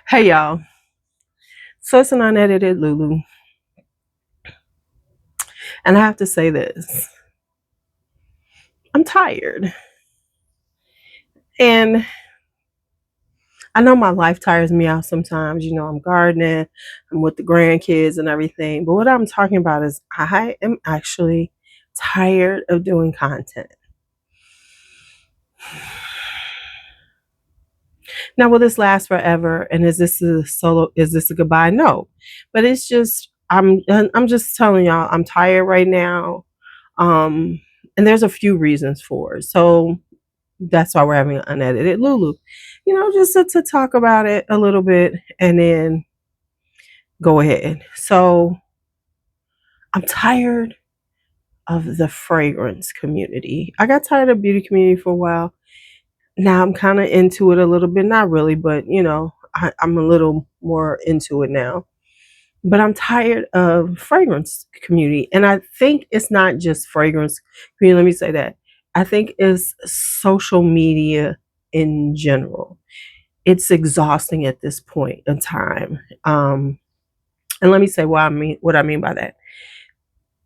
Hey y'all, so it's an unedited LuuLuu, and I have to say this: I'm tired, and I know my life tires me out sometimes. You know, I'm gardening, I'm with the grandkids and everything. But what I'm talking about is I am actually tired of doing content. Now, will this last forever? And is this a solo? Is this a goodbye? No, but it's just I'm just telling y'all I'm tired right now. And there's a few reasons for it. So that's why we're having an unedited LuuLuu. You know, just to talk about it a little bit and then go ahead. So I'm tired of the fragrance community. I got tired of beauty community for a while. Now I'm kind of into it a little bit. Not really, but you know, I'm a little more into it now. But I'm tired of fragrance community. And I think it's not just fragrance community. Let me say that. I think it's social media in general. It's exhausting at this point in time. And let me say what I mean by that.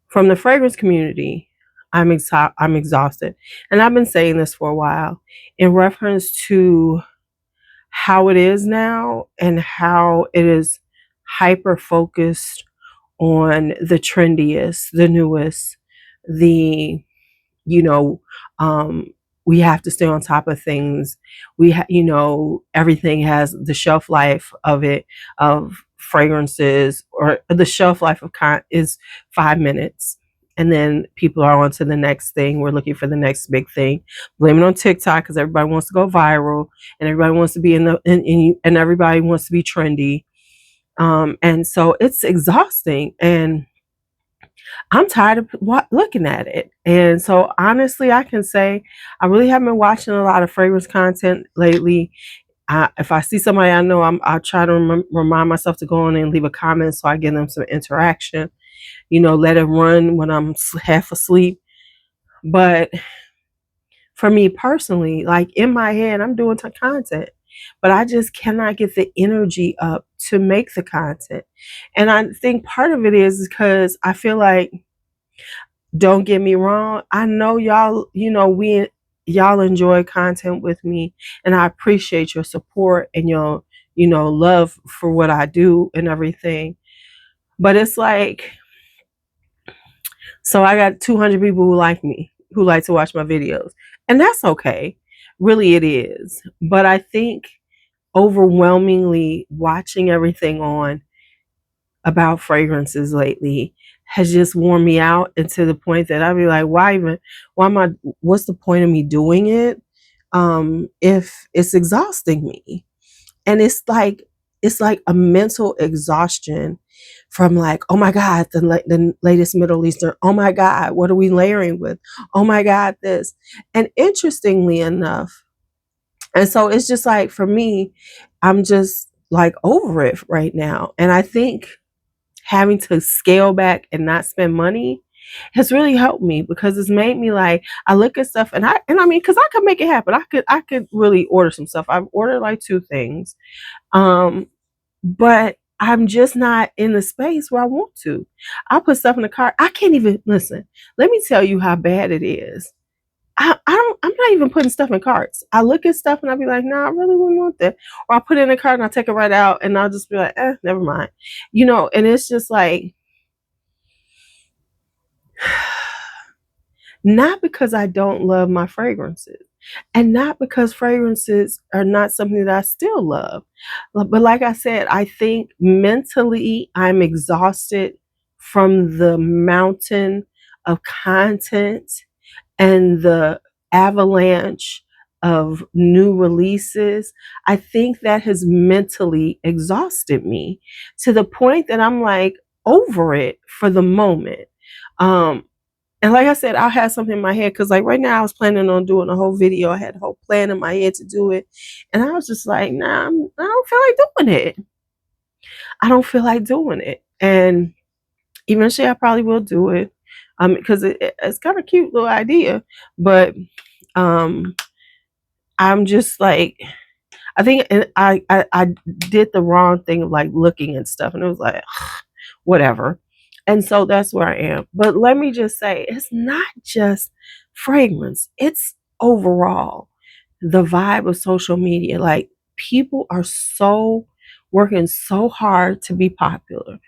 From the fragrance community, I'm exhausted. And I've been saying this for a while in reference to how it is now and how it is hyper focused on the trendiest, the newest, the, you know, we have to stay on top of things. You know, everything has the shelf life of it, of fragrances, or the shelf life of is 5 minutes. And then people are on to the next thing. We're looking for the next big thing. Blame it on TikTok because everybody wants to go viral and everybody wants to be and everybody wants to be trendy. And so it's exhausting. And I'm tired of looking at it. And so honestly, I can say I really haven't been watching a lot of fragrance content lately. If I see somebody I know, I'll try to remind myself to go on and leave a comment so I give them some interaction. You know, let it run when I'm half asleep. But for me personally, like in my head, I'm doing content, but I just cannot get the energy up to make the content. And I think part of it is because I feel like, don't get me wrong, I know y'all, you know, y'all enjoy content with me, and I appreciate your support and your, you know, love for what I do and everything. But it's like, so I got 200 people who like me, who like to watch my videos, and that's okay. Really, it is. But I think overwhelmingly watching everything on about fragrances lately has just worn me out, and to the point that I'd be like, why am I, what's the point of me doing it? If it's exhausting me. And it's like a mental exhaustion from like, oh my God, the latest Middle Eastern, oh my God, what are we layering with? Oh my God, this. And interestingly enough, and so it's just like, for me, I'm just like over it right now. And I think having to scale back and not spend money has really helped me, because it's made me like, I look at stuff and I mean, because I could make it happen. I could really order some stuff. I've ordered like 2 things. But I'm just not in the space where I want to. I'll put stuff in the cart. I can't even listen. Let me tell you how bad it is. I'm not even putting stuff in carts. I look at stuff and I'll be like, nah, I really wouldn't want that. Or I'll put it in a cart and I'll take it right out and I'll just be like, never mind. You know, and it's just like, not because I don't love my fragrances, and not because fragrances are not something that I still love. But like I said, I think mentally I'm exhausted from the mountain of content and the avalanche of new releases. I think that has mentally exhausted me to the point that I'm like over it for the moment. Um, and like I said, I'll have something in my head, because like right now I was planning on doing a whole video. I had a whole plan in my head to do it. And I was just like, nah, I don't feel like doing it. I don't feel like doing it. And eventually I probably will do it. Because it's kind of cute little idea. But I'm just like, I think I did the wrong thing of like looking and stuff, and it was like whatever. And so that's where I am. But let me just say, it's not just fragrance, it's overall the vibe of social media. Like, people are so working so hard to be popular.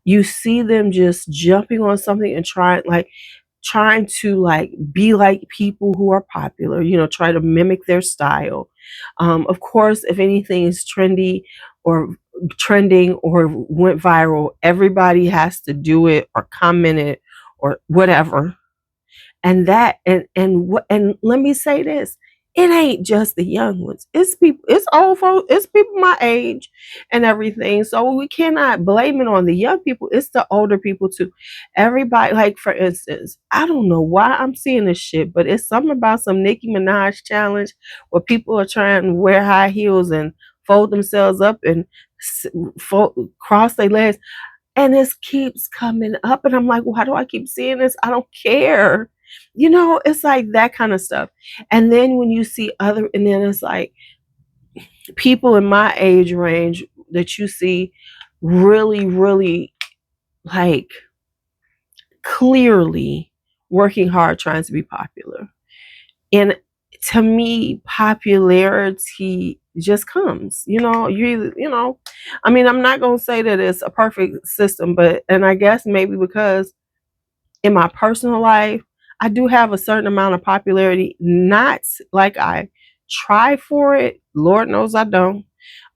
You see them just jumping on something and trying to like be like people who are popular, try to mimic their style. Of course, if anything is trendy or trending or went viral, everybody has to do it or comment it or whatever. And let me say this, it ain't just the young ones, it's people, it's old folks, it's people my age and everything. So we cannot blame it on the young people, it's the older people too. Everybody, like for instance, I don't know why I'm seeing this shit, but it's something about some Nicki Minaj challenge where people are trying to wear high heels and fold themselves up and cross their legs, and this keeps coming up, and I'm like, why do I keep seeing this? I don't care. It's like that kind of stuff. And then when you see and then it's like people in my age range that you see really, really like clearly working hard trying to be popular. And to me, popularity just comes, I mean, I'm not going to say that it's a perfect system, and I guess maybe because in my personal life, I do have a certain amount of popularity, not like I try for it. Lord knows I don't.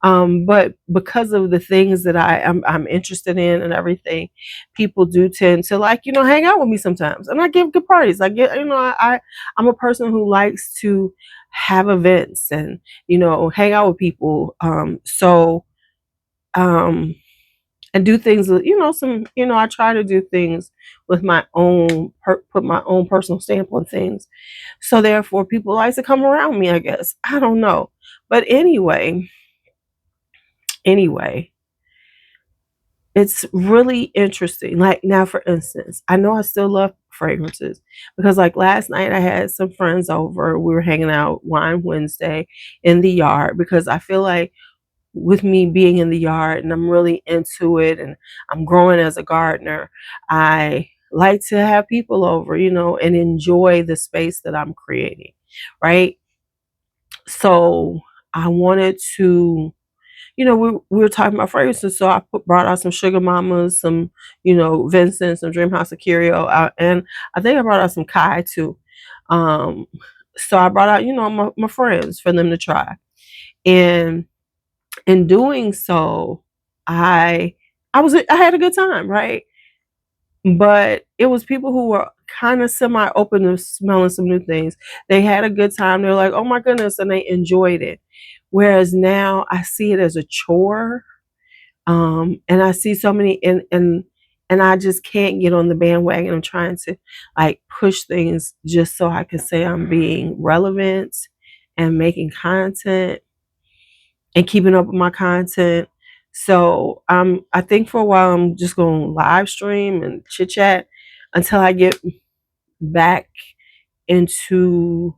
But because of the things that I'm interested in and everything, people do tend to like, hang out with me sometimes. And I give good parties. I get, I'm a person who likes to have events and, hang out with people. Um, and do things with, I try to do things with my own, put my own personal stamp on things. So therefore people like to come around me, I guess. I don't know. But anyway, it's really interesting. Like now, for instance, I know I still love fragrances because like last night I had some friends over. We were hanging out Wine Wednesday in the yard because I feel like with me being in the yard and I'm really into it and I'm growing as a gardener, I like to have people over, and enjoy the space that I'm creating, right? So I wanted to, we were talking about fragrances, so I brought out some Sugar Mamas, some, Vincent, some Dreamhouse, Ikiryo, and I think I brought out some Khye too. Um, so I brought out, my friends for them to try. And in doing so, I had a good time, right? But it was people who were kind of semi open to smelling some new things. They had a good time. They're like, oh my goodness, and they enjoyed it. Whereas now I see it as a chore. And I see so many and I just can't get on the bandwagon. I'm trying to like push things just so I can say I'm being relevant and making content and keeping up with my content. So I think for a while I'm just going to live stream and chit chat until I get back into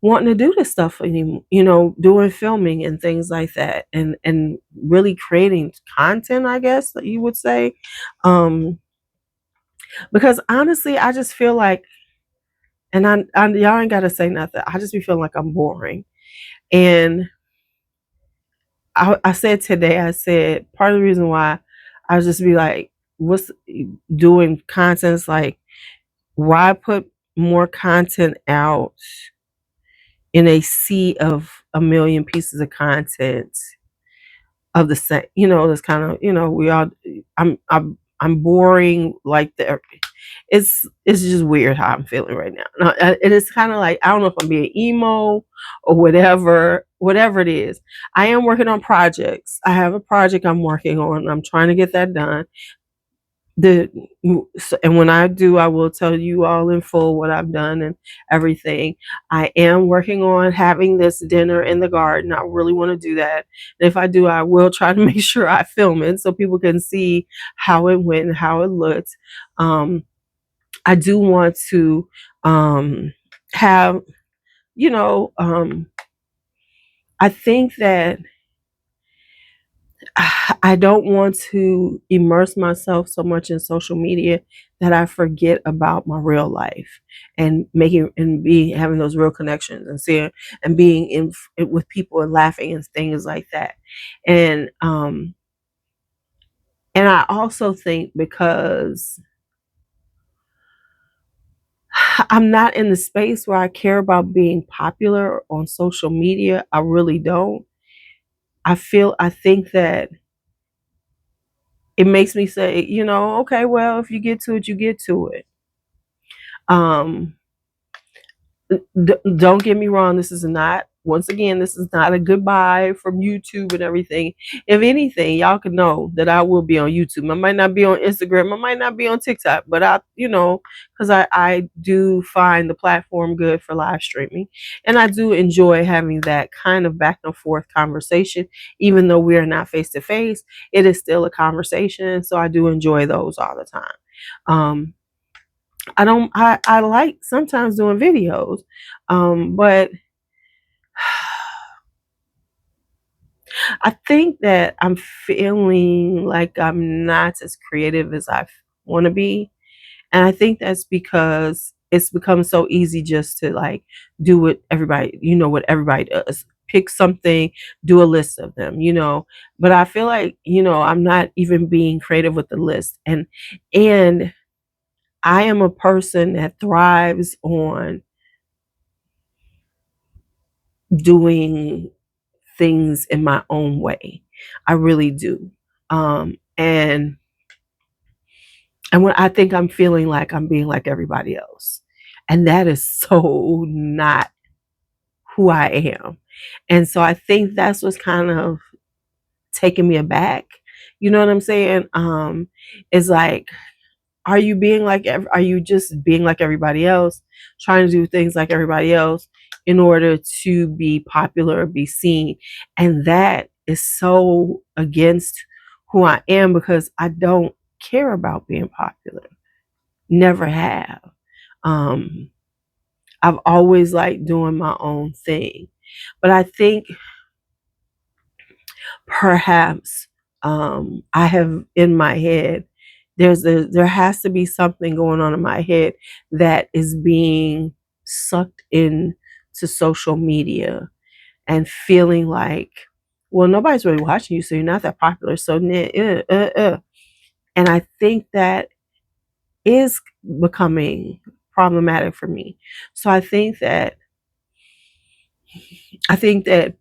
wanting to do this stuff anymore, doing filming and things like that, and really creating content, I guess that you would say. Because honestly, I just feel like, and y'all ain't got to say nothing. I just be feeling like I'm boring. And I said today, I said part of the reason why I just be like, what's doing content is like, why put more content out in a sea of a million pieces of content of the same, it's kind of, we all, I'm boring, like it's just weird how I'm feeling right now. And it's kind of like, I don't know if I'm being emo or whatever it is. I am working on projects. I have a project I'm working on. I'm trying to get that done. And when I do, I will tell you all in full what I've done and everything. I am working on having this dinner in the garden. I really want to do that. And if I do, I will try to make sure I film it so people can see how it went and how it looked. I do want to have, I think that I don't want to immerse myself so much in social media that I forget about my real life and making and be having those real connections and seeing and being in with people and laughing and things like that. And and I also think because I'm not in the space where I care about being popular on social media. I really don't. I think that it makes me say, okay, well, if you get to it, you get to it. Um, don't get me wrong. Once again, this is not a goodbye from YouTube and everything. If anything, y'all can know that I will be on YouTube. I might not be on Instagram. I might not be on TikTok, but because I do find the platform good for live streaming. And I do enjoy having that kind of back and forth conversation. Even though we are not face to face, it is still a conversation. So I do enjoy those all the time. Um, I like sometimes doing videos, but I think that I'm feeling like I'm not as creative as I want to be. And I think that's because it's become so easy just to like do what everybody does. Pick something, do a list of them. But I feel like, I'm not even being creative with the list. And I am a person that thrives on doing things in my own way. I really do. And when I think I'm feeling like I'm being like everybody else. And that is so not who I am. And so I think that's what's kind of taking me aback. You know what I'm saying? It's like, are you just being like everybody else, trying to do things like everybody else in order to be popular or be seen? And that is so against who I am because I don't care about being popular. Never have. um I've always liked doing my own thing, but I think perhaps I have in my head there has to be something going on in my head that is being sucked in to social media and feeling like, well, nobody's really watching you, so you're not that popular. So, and I think that is becoming problematic for me. So I think that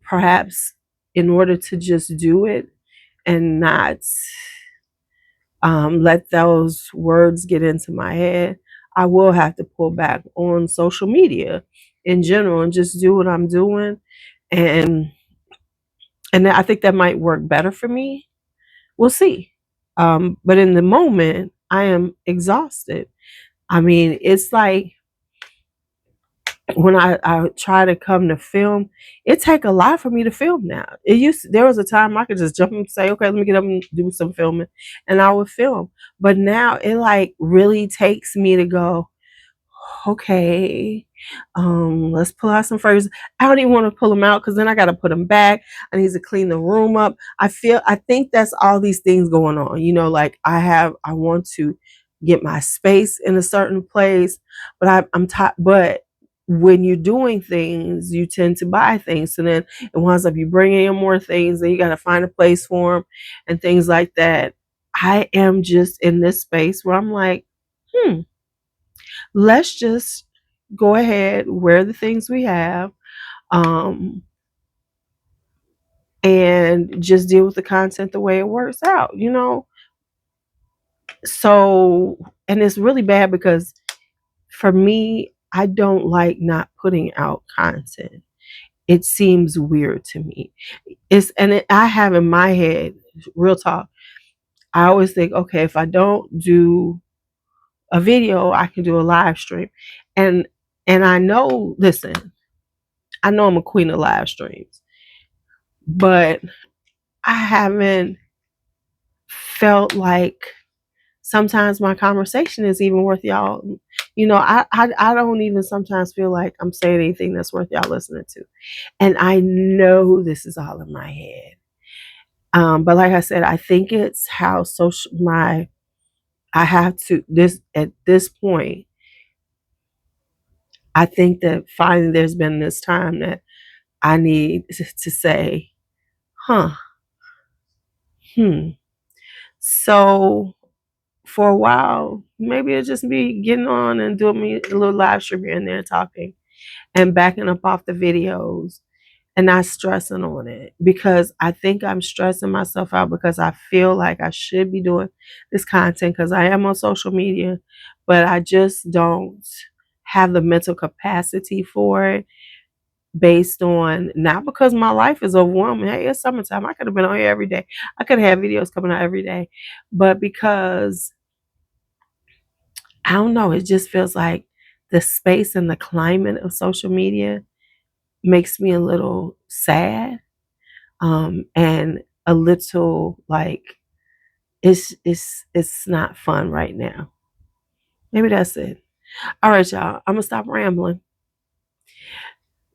perhaps in order to just do it and not let those words get into my head, I will have to pull back on social media in general and just do what I'm doing. And I think that might work better for me. We'll see. But in the moment, I am exhausted. I mean, it's like when I try to come to film, it take a lot for me to film now. There was a time I could just jump and say, okay, let me get up and do some filming, and I would film. But now it like really takes me to go, okay, let's pull out some fragrances. I don't even want to pull them out because then I got to put them back. I need to clean the room up. I think that's all these things going on. Like I want to get my space in a certain place, but I'm tired. But when you're doing things, you tend to buy things. So then it winds up you bringing in more things, and you got to find a place for them and things like that. I am just in this space where I'm like, let's just go ahead, wear the things we have, um, and just deal with the content the way it works out. So, and it's really bad because for me, I don't like not putting out content. It seems weird to me. I have in my head, real talk, I always think, okay, if I don't do a video, I can do a live stream. And I know, listen, I know I'm a queen of live streams, but I haven't felt like sometimes my conversation is even worth y'all I don't even sometimes feel like I'm saying anything that's worth y'all listening to. And I know this is all in my head. But like I said, I think it's how I have to this at this point. I think that finally there's been this time that I need to say, huh, hmm. So for a while, maybe it'll just be getting on and doing me a little live stream here and there talking and backing up off the videos and not stressing on it, because I think I'm stressing myself out because I feel like I should be doing this content because I am on social media, but I just don't have the mental capacity for it, based on not because my life is overwhelming. Hey, it's summertime. I could have been on here every day. I could have videos coming out every day, but because I don't know, it just feels like the space and the climate of social media makes me a little sad, and a little like it's not fun right now. Maybe that's it. All right, y'all. I'm gonna stop rambling.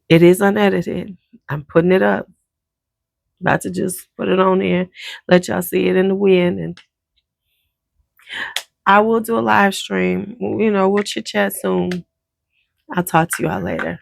It is unedited. I'm putting it up. About to just put it on there, let y'all see it in the wind, and I will do a live stream. We'll chit chat soon. I'll talk to you all later.